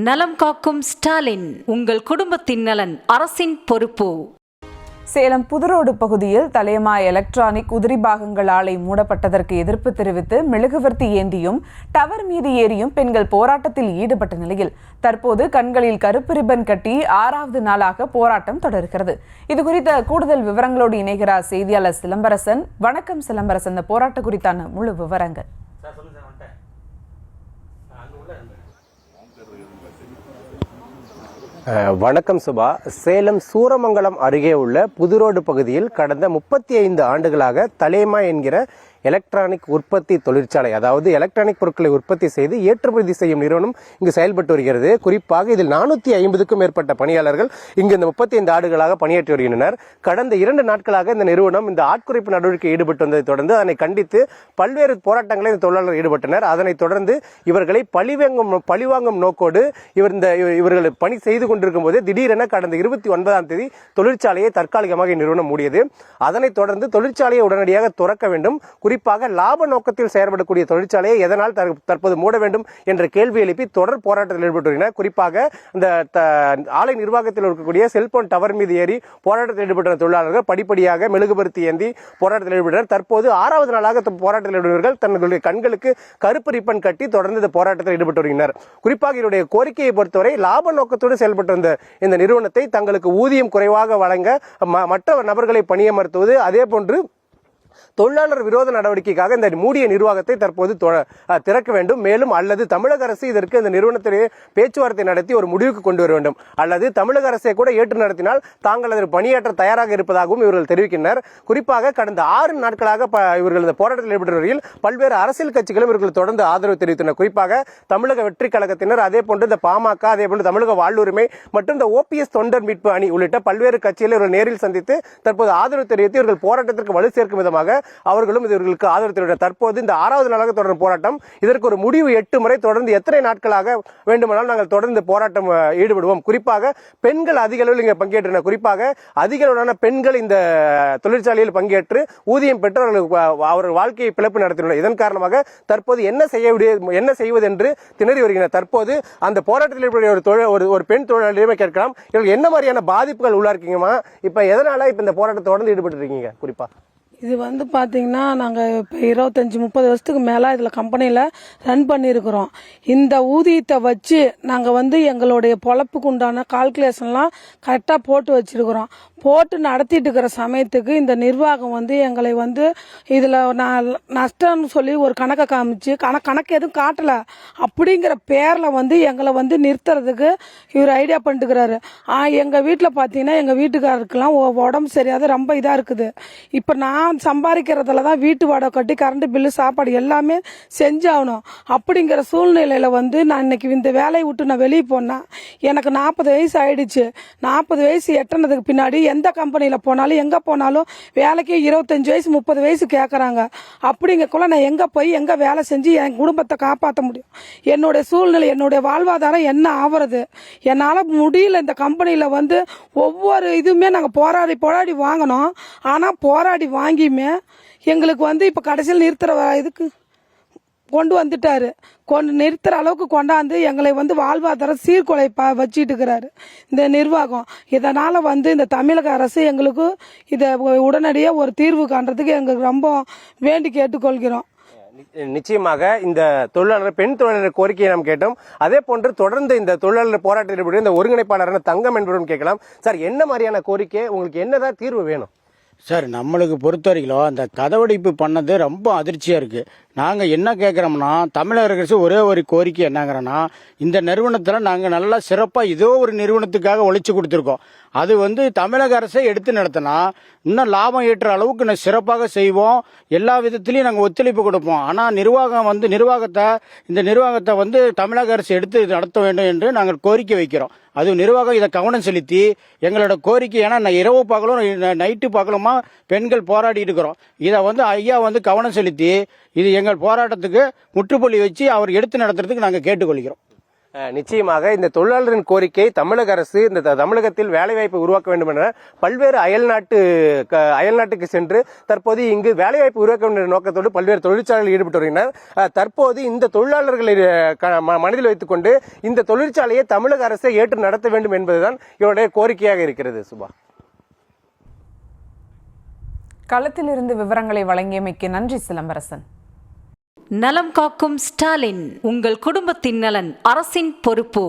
நலம் காக்கும் ஸ்டாலின், உங்கள் குடும்பத்தின் நலன் அரசின் பொறுப்பு. சேலம் புதுரோடு பகுதியில் தலையமா எலக்ட்ரானிக் உதிரி பாகங்கள் ஆலை மூடப்பட்டதற்கு எதிர்ப்பு தெரிவித்து மெழுகுவர்த்தி ஏந்தியும் டவர் மீது ஏறியும் பெண்கள் போராட்டத்தில் ஈடுபட்ட நிலையில் தற்போது கண்களில் கருப்பு ரிப்பன் கட்டி 6வது நாளாக போராட்டம் தொடர்கிறது. இதுகுறித்த கூடுதல் விவரங்களோடு இணைகிறார் செய்தியாளர் சிலம்பரசன். வணக்கம் சிலம்பரசன், இந்த போராட்டம் குறித்தான முழு விவரங்கள். வணக்கம் சுபா. சேலம் சூரமங்கலம் அருகே உள்ள புதுரோடு பகுதியில் கடந்த 35 ஆண்டுகளாக தலையமா என்கிற எலக்ட்ரானிக் உற்பத்தி தொழிற்சாலை, அதாவது எலக்ட்ரானிக் பொருட்களை உற்பத்தி செய்து ஏற்றுமதி செய்யும் நிறுவனம் இங்கு செயல்பட்டு வருகிறது. குறிப்பாக இதில் 450க்கும் மேற்பட்ட பணியாளர்கள் இங்கு இந்த 35 ஆண்டுகளாக பணியாற்றி வருகின்றனர். கடந்த 2 நாட்களாக இந்த நிறுவனம் இந்த ஆட்குறைப்பு நடவடிக்கை ஈடுபட்டு வந்ததை தொடர்ந்து அதனை கண்டித்து பல்வேறு போராட்டங்களில் இந்த தொழிலாளர்கள் ஈடுபட்டனர். அதனைத் தொடர்ந்து இவர்களை பழிவாங்கும் நோக்கோடு இவர்கள் பணி செய்து கொண்டிருக்கும் போது திடீரென கடந்த 29ஆம் தேதி தொழிற்சாலையை தற்காலிகமாக இந்நிறுவனம் மூடியது. அதனைத் தொடர்ந்து தொழிற்சாலையை உடனடியாக துறக்க வேண்டும், குறிப்பாக லாப நோக்கத்தில் செயல்படக்கூடிய தொழிற்சாலையை எதனால் தற்போது மூட வேண்டும் என்ற கேள்வி எழுப்பி தொடர் போராட்டத்தில் ஈடுபட்டு வருகின்றனர். குறிப்பாக இந்த ஆலை நிர்வாகத்தில் இருக்கக்கூடிய செல்போன் டவர் மீது ஏறி போராட்டத்தில் ஈடுபட்ட தொழிலாளர்கள் படிப்படியாக மெழுகுபர்த்தி ஏந்தி போராட்டத்தில் ஈடுபட்டனர். தற்போது 6வது நாளாக போராட்டத்தில் ஈடுபட்டவர்கள் தங்களுடைய கண்களுக்கு கருப்பு ரிப்பன் கட்டி தொடர்ந்து இந்த போராட்டத்தில் ஈடுபட்டு வருகின்றனர். குறிப்பாக இவருடைய கோரிக்கையை பொறுத்தவரை லாப நோக்கத்தோடு செயல்பட்டு வந்த இந்த நிறுவனத்தை தங்களுக்கு ஊதியம் குறைவாக வழங்க மற்ற நபர்களை பணியமர்த்துவது, அதே போன்று தொழிலாளர் விரோத நடவடிக்கைக்காக இந்த மூடிய நிர்வாகத்தை தற்போது திறக்க வேண்டும். மேலும் அல்லது தமிழக அரசு இதற்கு இந்த நிறுவனத்திலேயே பேச்சுவார்த்தை நடத்தி ஒரு முடிவுக்கு கொண்டு வர வேண்டும், அல்லது தமிழக அரசை கூட ஏற்று நடத்தினால் தாங்கள் அதற்கு பணியாற்ற தயாராக இருப்பதாகவும் இவர்கள் தெரிவிக்கின்றனர். குறிப்பாக கடந்த 6 நாட்களாக இவர்கள் இந்த போராட்டத்தில் ஈடுபட்ட வரையில் பல்வேறு அரசியல் கட்சிகளும் இவர்கள் தொடர்ந்து ஆதரவு தெரிவித்தனர். குறிப்பாக தமிழக வெற்றி கழகத்தினர், அதே போன்று இந்த பாமக, அதே போன்று தமிழக வாழ்வுரிமை மற்றும் இந்த OPS தொண்டர் மீட்பு அணி உள்ளிட்ட பல்வேறு கட்சிகளை இவர்கள் நேரில் சந்தித்து தற்போது ஆதரவு தெரிவித்து இவர்கள் போராட்டத்திற்கு வலு சேர்க்கும் விதமாக அவர்களும் இவர்களுக்கு ஆதரவு தெரிவித்தார். தற்போது இந்த 6வது நாளாக தொடரும் போராட்டம், இதற்கு ஒரு முடிவு 8 முறை தொடர்ந்து எத்தனை நாட்களாக வேண்டுமானால் நாங்கள் தொடர்ந்து போராட்டம் ஈடுபடுவோம். குறிப்பாக பெண்கள் அதிக அளவில் இங்கே பங்கேற்றனர். குறிப்பாக அதிக அளவிலான பெண்கள் இந்த தொழிற்சாலையில் பங்கேற்று ஊதியம் பெற்று அவர்கள் வாழ்க்கையை பிளப்பு நடத்தினர். இதன் காரணமாக தற்போது என்ன செய்வது என்று திணறி வருகின்றனர். தற்போது அந்த போராட்டத்தில் ஒரு பெண் தொழிலாளியுமே கேட்கலாம், இவர்கள் என்ன மாதிரியான பாதிப்புகள் உள்ளார்க்கீங்கம்மா? இப்ப எதனால இந்த போராட்டத்தை தொடர்ந்து ஈடுபட்டு இருக்கீங்க? குறிப்பா இது பார்த்தீங்கன்னா நாங்கள் இப்போ 25-30 வருஷத்துக்கு மேலே இதில் கம்பெனியில் ரன் பண்ணியிருக்கிறோம். இந்த ஊதியத்தை வச்சு நாங்கள் எங்களுடைய பொழப்புக்கு உண்டான கால்குலேஷன்லாம் கரெக்டாக போட்டு வச்சிருக்கிறோம். போட்டு நடத்திட்டு இருக்கிற சமயத்துக்கு இந்த நிர்வாகம் எங்களை இதில் நஷ்டம்னு சொல்லி ஒரு கணக்கை காமிச்சு கணக்கு எதுவும் காட்டலை அப்படிங்கிற பேரில் எங்களை நிறுத்துறதுக்கு இவர் ஐடியா பண்ணிட்டுக்கிறாரு. எங்கள் வீட்டில் பார்த்தீங்கன்னா எங்கள் வீட்டுக்காரருக்கெல்லாம் உடம்பு சரியாத ரொம்ப இதாக இருக்குது. இப்போ நான் சம்பாதிக்கிறதுல தான் வீட்டு வாடகை கட்டி கரண்ட் பில்லு சாப்பாடு எல்லாமே செஞ்சாகணும். அப்படிங்கிற சூழ்நிலையில் நான் இன்னைக்கு இந்த வேலையை விட்டு நான் வெளியே போனேன். எனக்கு 40 வயசு ஆயிடுச்சு. 40 வயசு எட்டினதுக்கு பின்னாடி எந்த கம்பெனியில் போனாலும் எங்கே போனாலும் வேலைக்கு 25 வயசு 30 வயசு கேட்குறாங்க. அப்படிங்கக்குள்ள நான் எங்கே போய் எங்கே வேலை செஞ்சு என் குடும்பத்தை காப்பாற்ற முடியும்? என்னுடைய சூழ்நிலை, என்னுடைய வாழ்வாதாரம் என்ன ஆகிறது? என்னால் முடியல. இந்த கம்பெனியில் ஒவ்வொரு இதுவுமே நாங்கள் போராடி வாங்கினோம். ஆனால் போராடி வாங்கியுமே எங்களுக்கு இப்போ கடைசியில் நிறுத்துற இதுக்கு கொண்டு வந்துட்டாரு. நிறுத்துற அளவுக்கு கொண்டாந்து எங்களை வாழ்வாதாரம் சீர்குலை வச்சிட்டு இருக்கிறாரு இந்த நிர்வாகம். இதனால இந்த தமிழக அரசு எங்களுக்கு இதை உடனடியாக ஒரு தீர்வு காண்றதுக்கு எங்களுக்கு ரொம்ப வேண்டி கேட்டுக்கொள்கிறோம். நிச்சயமாக இந்த பெண் தொழிலாளர் கோரிக்கையை நாம் கேட்டோம். அதே போன்று தொடர்ந்து இந்த தொழிலாளர் போராட்டத்தில் இந்த ஒருங்கிணைப்பாளரான தங்கம் என்பவரும் கேட்கலாம். சார், என்ன மாதிரியான கோரிக்கை, உங்களுக்கு என்னதான் தீர்வு வேணும்? சார், நம்மளுக்கு பொறுத்த வரைக்கும் அந்த கதவடைப்பு பண்ணது ரொம்ப அதிர்ச்சியாக இருக்குது. நாங்கள் என்ன கேட்குறோம்னா, தமிழக அரசு ஒரே ஒரு கோரிக்கை என்னங்கிறோன்னா, இந்த நிறுவனத்தில் நாங்கள் நல்லா சிறப்பாக ஏதோ ஒரு நிறுவனத்துக்காக உழைச்சி கொடுத்துருக்கோம். அது தமிழக அரசை எடுத்து நடத்தினா இன்னும் லாபம் ஈட்டுற அளவுக்கு சிறப்பாக செய்வோம். எல்லா விதத்திலையும் நாங்கள் ஒத்துழைப்பு கொடுப்போம். ஆனால் இந்த நிர்வாகத்தை தமிழக அரசு எடுத்து நடத்த வேண்டும் என்று நாங்கள் கோரிக்கை வைக்கிறோம். அது நிர்வாகம் இதை கவனம் செலுத்தி எங்களோட கோரிக்கை, ஏன்னா இரவு பகலும் நைட்டு பகலுமா பெண்கள் போராடி இருக்கிறோம். இதை ஐயா கவனம் செலுத்தி இது எங்கள் போராட்டத்துக்கு முற்றுப்புள்ளி வச்சு அவர் எடுத்து நடத்துறதுக்கு நாங்கள் கேட்டுக்கொள்கிறோம். நிச்சயமாக இந்த தொழிலாளரின் கோரிக்கை தமிழக அரசு இந்த தமிழகத்தில் வேலைவாய்ப்பு உருவாக்க வேண்டும் என பல்வேறு அயல்நாட்டுக்கு சென்று தற்போது இங்கு வேலைவாய்ப்பு உருவாக்க வேண்டிய நோக்கத்தோடு பல்வேறு தொழிற்சாலைகளில் ஈடுபட்டு வருகின்றனர். தற்போது இந்த தொழிலாளர்களை மனதில் வைத்துக் கொண்டு இந்த தொழிற்சாலையை தமிழக அரசை ஏற்று நடத்த வேண்டும் என்பதுதான் இவருடைய கோரிக்கையாக இருக்கிறது. சுபா, களத்திலிருந்து விவரங்களை வழங்கியமைக்கு நன்றி சிலம்பரசன். நலம் காக்கும் ஸ்டாலின், உங்கள் குடும்பத்தின் நலன் அரசின் பொறுப்பு.